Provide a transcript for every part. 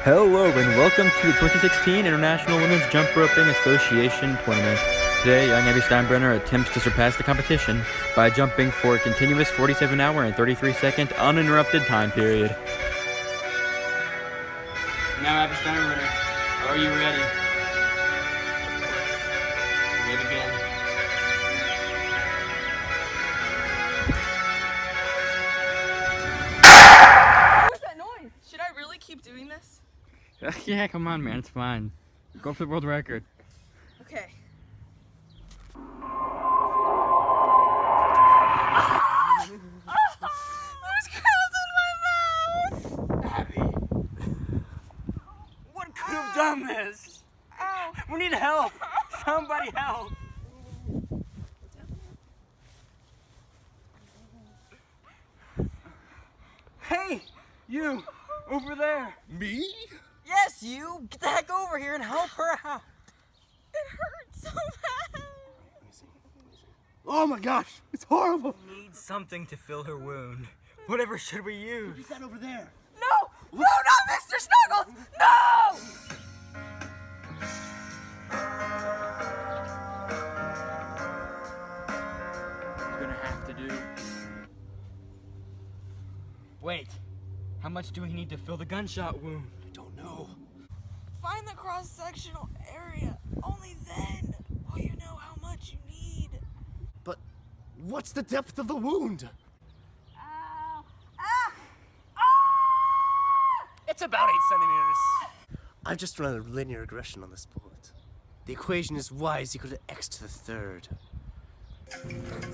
Hello and welcome to the 2016 International Women's Jump Roping Association Tournament. Today, young Abby Steinbrenner attempts to surpass the competition by jumping for a continuous 47-hour and 33-second uninterrupted time period. Now, Abby Steinbrenner, are you ready? Ready again. What was that noise? Should I really keep doing this? Yeah, come on, man, it's fine. Go for the world record. Okay. There's crowns in my mouth! Abby, what could have done this? Ow! We need help. Somebody help. Hey, you, over there. Me? Yes, you. Get the heck over here and help her out. It hurts so bad! Oh my gosh, it's horrible. Need something to fill her wound. Whatever should we use? Is that over there? No! No, not Mr. Snuggles! No! We're gonna have to do. Wait, how much do we need to fill the gunshot wound? I don't know. Find the cross-sectional area. Only then will you know how much you need. But what's the depth of the wound? Ow! Ah! Ah! It's about 8 centimeters. I've just run a linear regression on this bullet. The equation is y is equal to x to the third.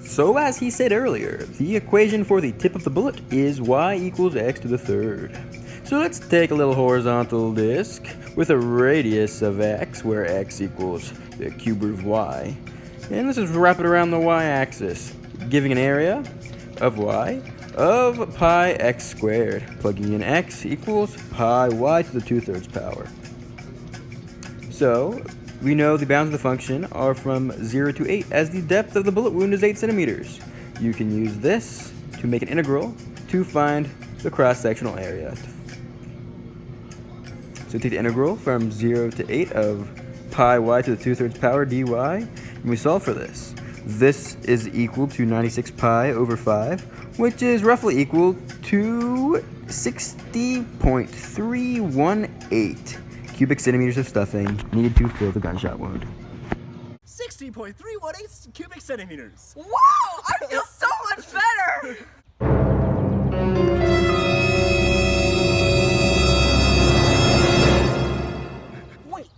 So as he said earlier, the equation for the tip of the bullet is y equals x to the third. So let's take a little horizontal disc with a radius of x, where x equals the cube root of y. And let's just wrap it around the y-axis, giving an area of y of pi x squared. Plugging in x equals pi y to the 2/3 power. So we know the bounds of the function are from 0 to 8, as the depth of the bullet wound is 8 centimeters. You can use this to make an integral to find the cross-sectional area. So take the integral from 0 to 8 of pi y to the 2/3 power dy, and we solve for this. This is equal to 96 pi over 5, which is roughly equal to 60.318 cubic centimeters of stuffing needed to fill the gunshot wound. 60.318 cubic centimeters. Wow! I feel so much better! Wait,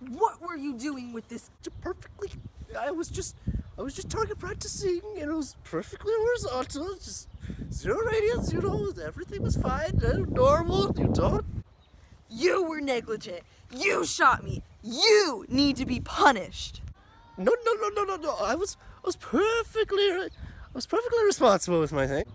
what were you doing with this? Perfectly. I was just target practicing, and it was perfectly horizontal. Just zero radius, everything was fine, normal. You don't. You were negligent. You shot me. You need to be punished. No. I was perfectly responsible with my thing.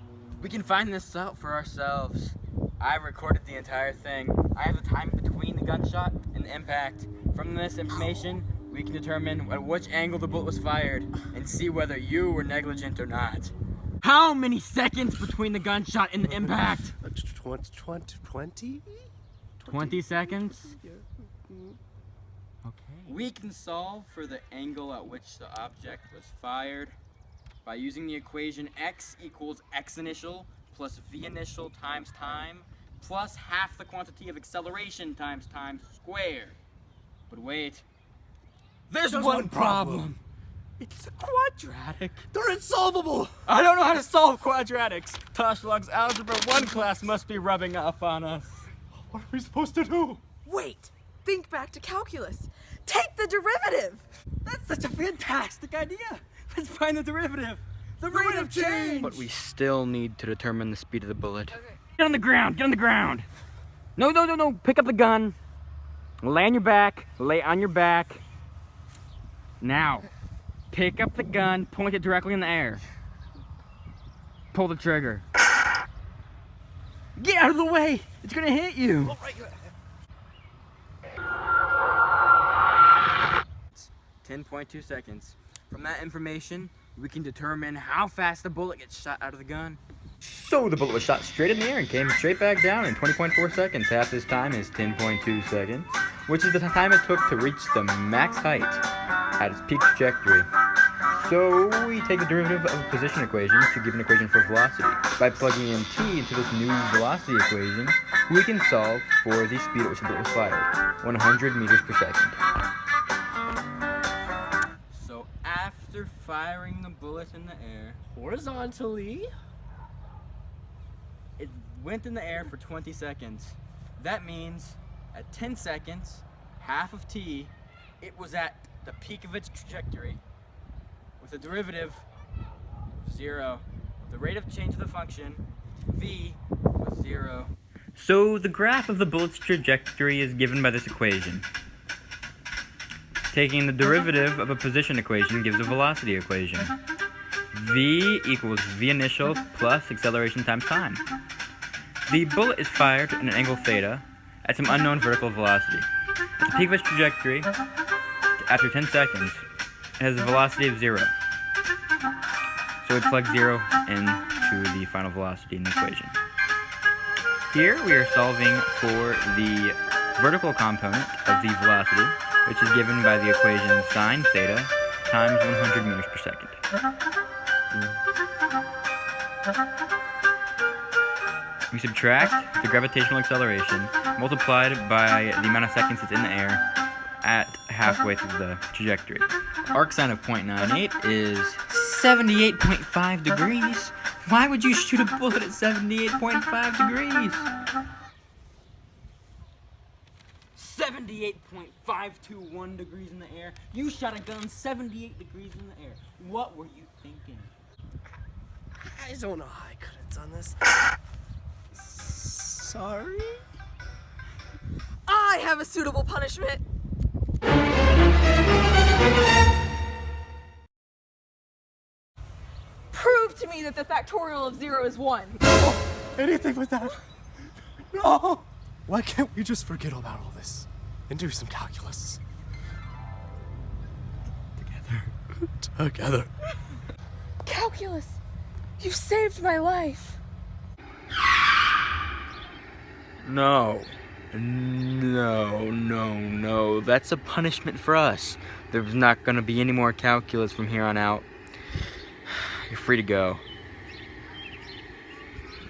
We can find this out for ourselves. I recorded the entire thing. I have the time between the gunshot and the impact. From this information, we can determine at which angle the bullet was fired and see whether you were negligent or not. How many seconds between the gunshot and the impact? 20? 20 seconds? Okay. We can solve for the angle at which the object was fired by using the equation x equals x initial plus v initial times time plus half the quantity of acceleration times time squared. But wait, there's one problem. It's a quadratic. They're insolvable. I don't know how to solve quadratics. Toshlog's Algebra 1 class must be rubbing off on us. What are we supposed to do? Wait, think back to calculus. Take the derivative. That's such a fantastic idea. Let's find the derivative. The rate of change. But we still need to determine the speed of the bullet. Okay. Get on the ground. Get on the ground. No. Pick up the gun. Lay on your back. Lay on your back. Now, pick up the gun. Point it directly in the air. Pull the trigger. Get out of the way. It's gonna hit you. Oh, right. 10.2 seconds. From that information, we can determine how fast the bullet gets shot out of the gun. So the bullet was shot straight in the air and came straight back down in 20.4 seconds. Half this time is 10.2 seconds, which is the time it took to reach the max height at its peak trajectory. So we take the derivative of a position equation to give an equation for velocity. By plugging in t into this new velocity equation, we can solve for the speed at which the bullet was fired, 100 meters per second. So after firing the bullet in the air, Horizontally. it went in the air for 20 seconds. That means at 10 seconds, half of t, it was at the peak of its trajectory with a derivative of 0. The rate of change of the function, v, was 0. So the graph of the bullet's trajectory is given by this equation. Taking the derivative of a position equation gives a velocity equation. V equals v initial plus acceleration times time. The bullet is fired at an angle theta at some unknown vertical velocity. At the peak of its trajectory, after 10 seconds, it has a velocity of 0. So we plug 0 into the final velocity in the equation. Here we are solving for the vertical component of the velocity, which is given by the equation sine theta times 100 meters per second. We subtract the gravitational acceleration multiplied by the amount of seconds it's in the air at halfway through the trajectory. Arc sine of 0.98 is 78.5 degrees. Why would you shoot a bullet at 78.5 degrees? 78.521 degrees in the air. You shot a gun 78 degrees in the air. What were you thinking? I don't know how I could have done this. Sorry? I have a suitable punishment. Prove to me that the factorial of 0 is 1. Anything but that. No! Why can't we just forget about all this and do some calculus? Together. Calculus, you saved my life. No. That's a punishment for us. There's not going to be any more calculus from here on out. You're free to go.